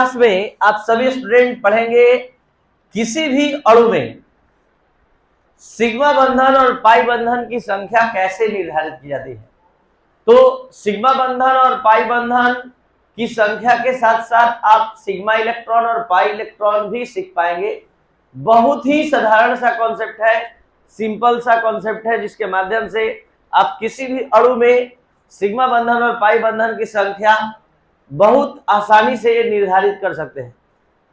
Class में आप सभी स्टूडेंट पढ़ेंगे किसी भी अणु में सिग्मा बंधन और पाई बंधन की संख्या कैसे निर्धारित की जाती है। तो सिग्मा बंधन और पाई बंधन की संख्या के साथ साथ आप सिग्मा इलेक्ट्रॉन और पाई इलेक्ट्रॉन भी सीख पाएंगे। बहुत ही साधारण सा कॉन्सेप्ट है, सिंपल सा कॉन्सेप्ट है, जिसके माध्यम से आप किसी भी अणु में सिग्मा बंधन और पाई बंधन की संख्या बहुत आसानी से ये निर्धारित कर सकते हैं।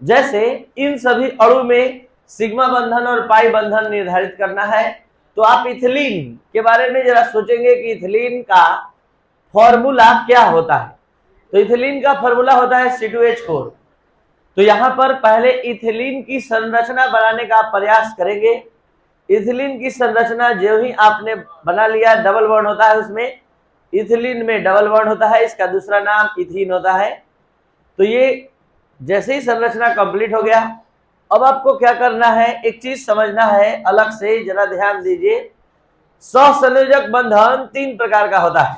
जैसे इन सभी अणु में सिग्मा बंधन और पाई बंधन निर्धारित करना है, तो आप इथिलीन के बारे में जरा सोचेंगे कि इथिलीन का फॉर्मूला क्या होता है। तो इथिलीन का फॉर्मूला होता है C2H4। तो यहां पर पहले इथिलीन की संरचना बनाने का प्रयास करेंगे। इथिलीन की संरचना जो ही आपने बना लिया, डबल बॉन्ड होता है उसमें, इथिलीन में डबल बॉन्ड होता है, इसका दूसरा नाम इथीन होता है। तो ये जैसे ही संरचना कंप्लीट हो गया, अब आपको क्या करना है, एक चीज समझना है अलग से, जरा ध्यान दीजिए। सहसंयोजक बंधन तीन प्रकार का होता है।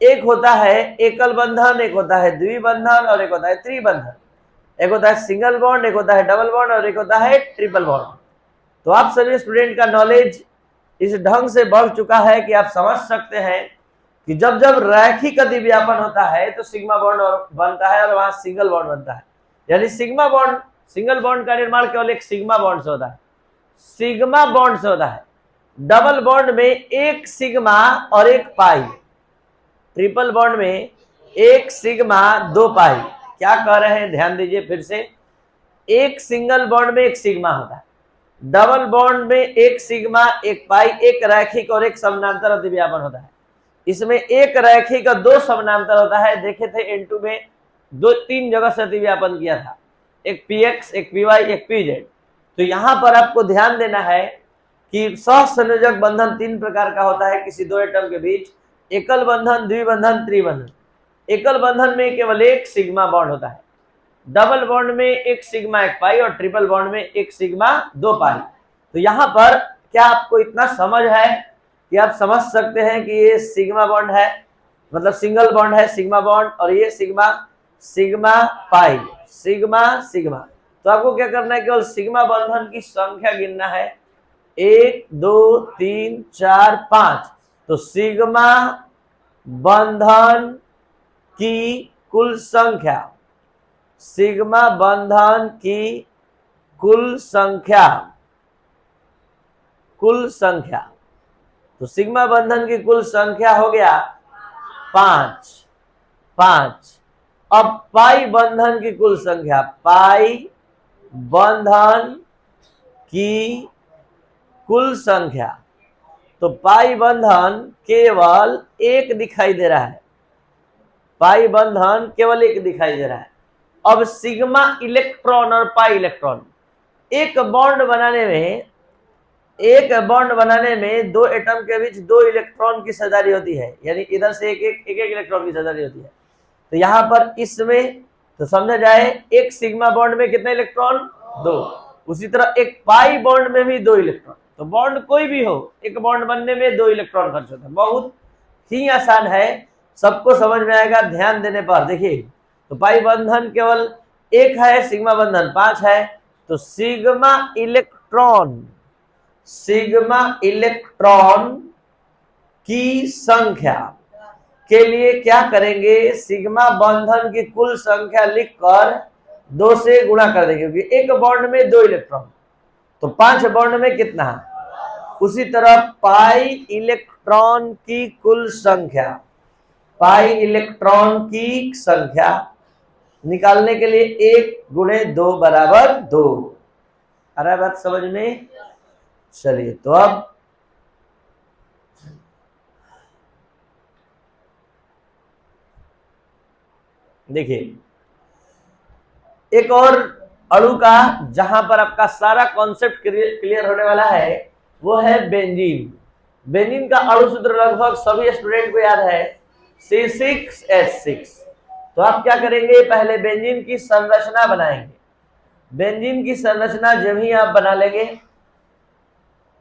एक होता है एकल बंधन, एक होता है द्विबंधन और एक होता है त्रिबंधन। एक होता है सिंगल बॉन्ड, एक होता है डबल बॉन्ड और एक होता है ट्रिपल बॉन्ड। तो आप सभी स्टूडेंट का नॉलेज इस ढंग से बढ़ चुका है कि आप समझ सकते हैं कि जब जब रैखिक अधिव्यापन होता है तो सिग्मा बॉन्ड बनता है और वहां सिंगल बॉन्ड बनता है। यानी सिग्मा बॉन्ड, सिंगल बॉन्ड का निर्माण केवल एक सिग्मा बॉन्ड से होता है, सिग्मा बॉन्ड से होता है। डबल बॉन्ड में एक सिग्मा और एक पाई, ट्रिपल बॉन्ड में एक सिग्मा दो पाई। क्या कह रहे हैं, ध्यान दीजिए फिर से। एक सिंगल बॉन्ड में एक सिग्मा होता है, डबल बॉन्ड में एक सिग्मा एक पाई, एक रैखिक और एक समानांतर अधिव्यापन होता है। इसमें एक रैखिक और दो समानांतर होता है। देखे थे N2 में तीन जगह से अतिव्यापन किया था, एक PX, एक PY, एक PZ। तो यहां पर आपको ध्यान देना है कि सहसंयोजक बंधन तीन प्रकार का होता है किसी दो एटम के बीच। एकल बंधन, द्विबंधन, त्रिबंधन। एकल बंधन में केवल एक सिग्मा बॉन्ड होता है, डबल बॉन्ड में एक सिग्मा एक पाई और ट्रिपल बॉन्ड में एक सिग्मा दो पाई। तो यहां पर क्या आपको इतना समझ है कि आप समझ सकते हैं कि ये सिग्मा बॉन्ड है, मतलब सिंगल बॉन्ड है सिग्मा बॉन्ड, और ये sigma sigma pi, sigma sigma. तो आपको क्या करना है, केवल सिग्मा बंधन की संख्या गिनना है, 1 2 3 4 5। तो सिग्मा बंधन की कुल संख्या, सिग्मा बंधन की कुल संख्या, कुल संख्या। तो सिग्मा बंधन की कुल संख्या हो गया 5। अब पाई बंधन की कुल संख्या, पाई बंधन की कुल संख्या। तो पाई बंधन केवल एक दिखाई दे रहा है, पाई बंधन केवल एक दिखाई दे रहा है। अब सिग्मा इलेक्ट्रॉन और पाई इलेक्ट्रॉन, एक बॉन्ड बनाने में दो एटम के बीच दो इलेक्ट्रॉन की साझेदारी होती है, यानी इधर से एक इलेक्ट्रॉन की साझेदारी होती है। तो यहां पर इसमें तो समझा जाए एक सिग्मा बॉन्ड में कितने इलेक्ट्रॉन, दो। उसी तरह एक पाई बॉन्ड में भी दो इलेक्ट्रॉन। तो बॉन्ड कोई भी हो, एक बॉन्ड बनने में दो इलेक्ट्रॉन खर्च होता है। बहुत ही आसान है, सबको समझ में आएगा ध्यान देने पर। देखिए, तो पाई बंधन केवल एक है, सिग्मा बंधन 5 है। तो सिग्मा इलेक्ट्रॉन की संख्या के लिए क्या करेंगे, सिग्मा बंधन की कुल संख्या लिखकर 2 से गुणा कर देंगे, क्योंकि एक बॉन्ड में दो इलेक्ट्रॉन, तो 5 बॉन्ड में कितना। उसी तरह पाई इलेक्ट्रॉन की कुल संख्या, पाई इलेक्ट्रॉन की संख्या निकालने के लिए 1 गुणे 2 बराबर 2। आ रहा है बात समझ में। चलिए, तो अब देखिए, एक और अणु का जहां पर आपका सारा कॉन्सेप्ट क्लियर होने वाला है, वो है बेंजीन। बेंजीन का अणु सूत्र लगभग सभी स्टूडेंट को याद है, C6H6। तो आप क्या करेंगे, पहले बेंजीन की संरचना बनाएंगे। बेंजीन की संरचना जब ही आप बना लेंगे,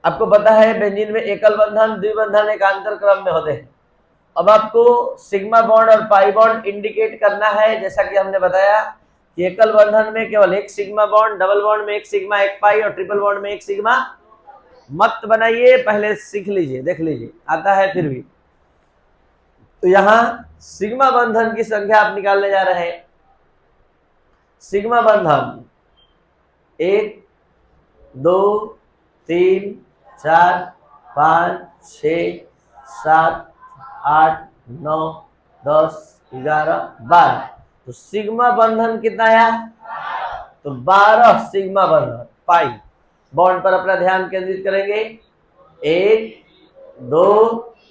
आपको पता है बेंजीन में एकल बंधन द्विबंधन एकांतर क्रम में होते हैं। अब आपको सिग्मा बॉन्ड और पाई बॉन्ड इंडिकेट करना है, जैसा कि हमने बताया कि एकल बंधन में केवल एक सिग्मा बॉन्ड, डबल बॉन्ड में एक सिग्मा एक पाई और ट्रिपल बॉन्ड में एक सिग्मा। मत बनाइए, पहले सीख लीजिए, देख लीजिए, आता है फिर भी। तो यहां सिग्मा बंधन की संख्या आप निकालने जा रहे हैं। सिग्मा बंधन 1 2 3 4 5 6 7 8 9 10 11 12। तो सिग्मा बंधन कितना है? तो 12 सिग्मा बंधन पाई बॉन्ड पर अपना ध्यान केंद्रित करेंगे। 1 2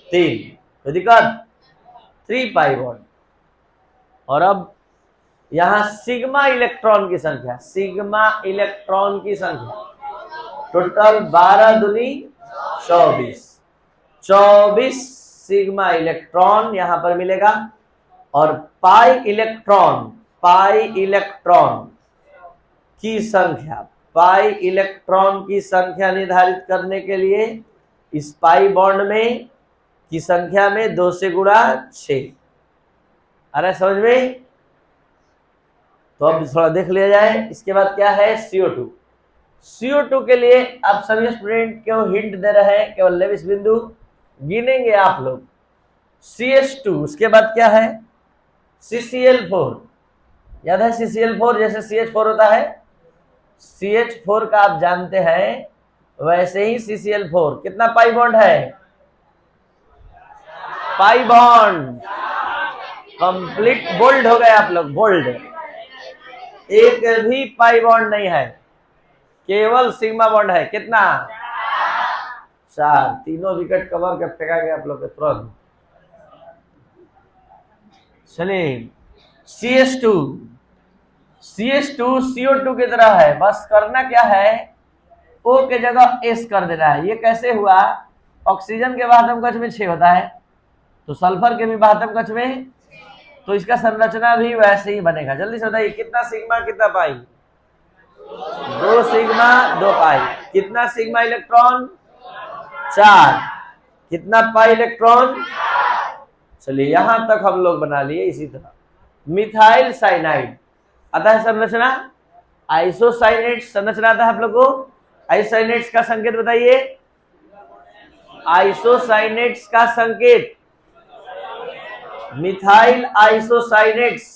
3, कोई दिक्कत? 3 पाई बॉन्ड। और अब यहां सिग्मा इलेक्ट्रॉन की संख्या, सिग्मा इलेक्ट्रॉन की संख्या टोटल 12 दूनी 24, 24 सिग्मा इलेक्ट्रॉन यहां पर मिलेगा। और पाई इलेक्ट्रॉन, पाई इलेक्ट्रॉन की संख्या, पाई इलेक्ट्रॉन की संख्या निर्धारित करने के लिए इस पाई बॉन्ड में की संख्या में 2 से गुणा 6। अरे समझ में? तो अब थोड़ा देख लिया जाए। इसके बाद क्या है? CO2। CO2 के लिए आप सभी स्टूडेंट क्यों हिंट दे रहे हैं? केवल लेविस बिंदु गिनेंगे आप लोग। CH2, उसके बाद क्या है? CCl4। याद है CCl4 जैसे CH4 होता है, CH4 का आप जानते हैं, वैसे ही CCl4 कितना पाई बॉन्ड है? Pi bond complete. बोल्ड हो गए आप लोग, बोल्ड। एक भी पाई बॉन्ड नहीं है, केवल सिग्मा बॉन्ड है। कितना? 4। तीनों विकेट कवर के फेंका गया आप लोग के तुरंत। चलिए CH2, CH2 CO2 की तरह है, बस करना क्या है? O के जगह S कर देना है। ये कैसे हुआ? ऑक्सीजन के वाहतम कक्ष में 6 होता है, तो सल्फर के भी वाहतम कक्ष में, तो इसका संरचना भी वैसे ही बनेगा। जल्दी से बताइए, कितना सिग्मा कितना पाई? 2 सिग्मा 2 पाई। कितना सिग्मा इलेक्ट्रॉन? 4। कितना पाई इलेक्ट्रॉन? चलिए यहां तक हम लोग बना लिए। इसी तरह मिथाइल साइनाइड आता है संरचना, आइसोसाइनेट संरचना आता है आप लोग को। आइसोसाइनेट्स का संकेत बताइए। आइसोसाइनेट्स का संकेत मिथाइल आइसोसाइनेट्स।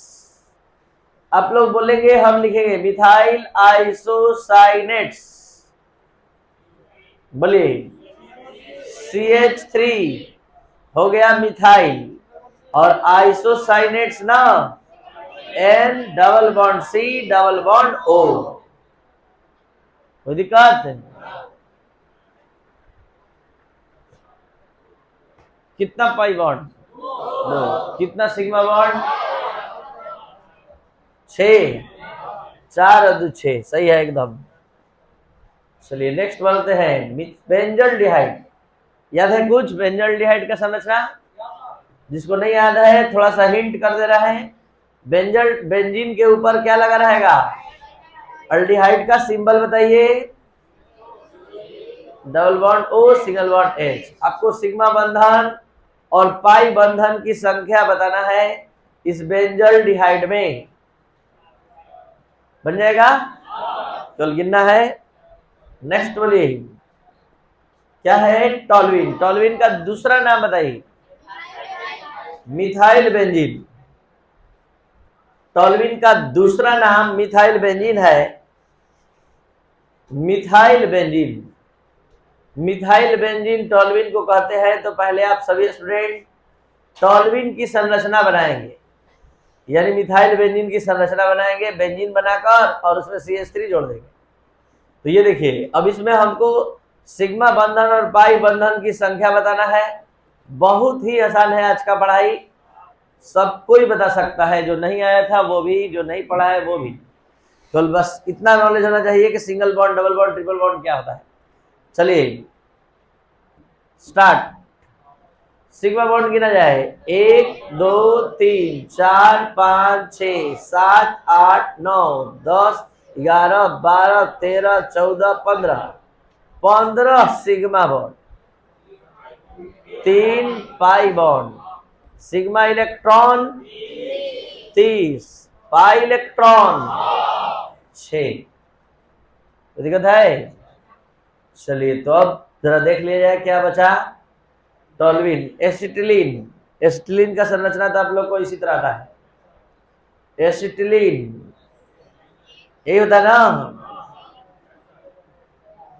आप लोग बोलेंगे, हम लिखेंगे मिथाइल आइसोसाइनेट्स। बोलिए CH3 हो गया मिथाइल, और आइसोसाइनेट्स ना N double bond C double bond O। कोई दिक्कत? कितना पाई बॉन्ड? 2। कितना सिग्मा बॉन्ड? 6। 4 और 2 6, सही है एकदम। चलिए नेक्स्ट बढ़ते हैं। बेंजल्डिहाइड, याद है कुछ बेंजल्डिहाइड का संरचना? जिसको नहीं याद है थोड़ा सा हिंट कर दे रहा है। बेंजीन के ऊपर क्या लगा रहेगा? अल्डिहाइड का सिंबल बताइए। Double bond O single bond H। आपको सिग्मा बंधन और पाई बंधन की संख्या बताना है इस बेंजल्डिहाइड में। बन जाएगा? चल गिनना है। नेक्स्ट बोलिए, क्या है? टॉल्यूइन। टॉल्यूइन का दूसरा नाम बताइए। Methyl benzene. टॉल्यूइन का दूसरा नाम मिथाइल बेंजीन है। Methyl benzene, methyl benzene toluene को कहते हैं। तो पहले आप सभी स्टूडेंट टॉल्यूइन की संरचना बनाएंगे, यानी मिथाइल बेंजीन की संरचना बनाएंगे, बेंजीन बनाकर और उसमें CH3 जोड़ देंगे। तो ये देखिए, अब इसमें हमको सिग्मा बंधन और पाई बंधन की संख्या बताना है। बहुत ही आसान है आज का पढ़ाई, सब कोई बता सकता है। जो नहीं आया था वो भी, जो नहीं पढ़ा है वो भी। तो बस इतना नॉलेज होना चाहिए कि single bond, double bond, triple bond क्या होता है। चलिए स्टार्ट। सिग्मा बॉन्ड गिना जाए। 1 2 3 4 5 6 7 8 9 10 11 12 13 14 15। 15 sigma bond, 3 pi bond. Sigma electron 30, pi electron 6। तो दिक्कत है। चलिए तो अब जरा देख लिया जाए क्या बचा। Toluene, acetylene. एसिटिलीन का संरचना तो आप लोग को इसी तरह का है। एसिटिलीन यही होता है ना।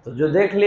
तो जो देख लिया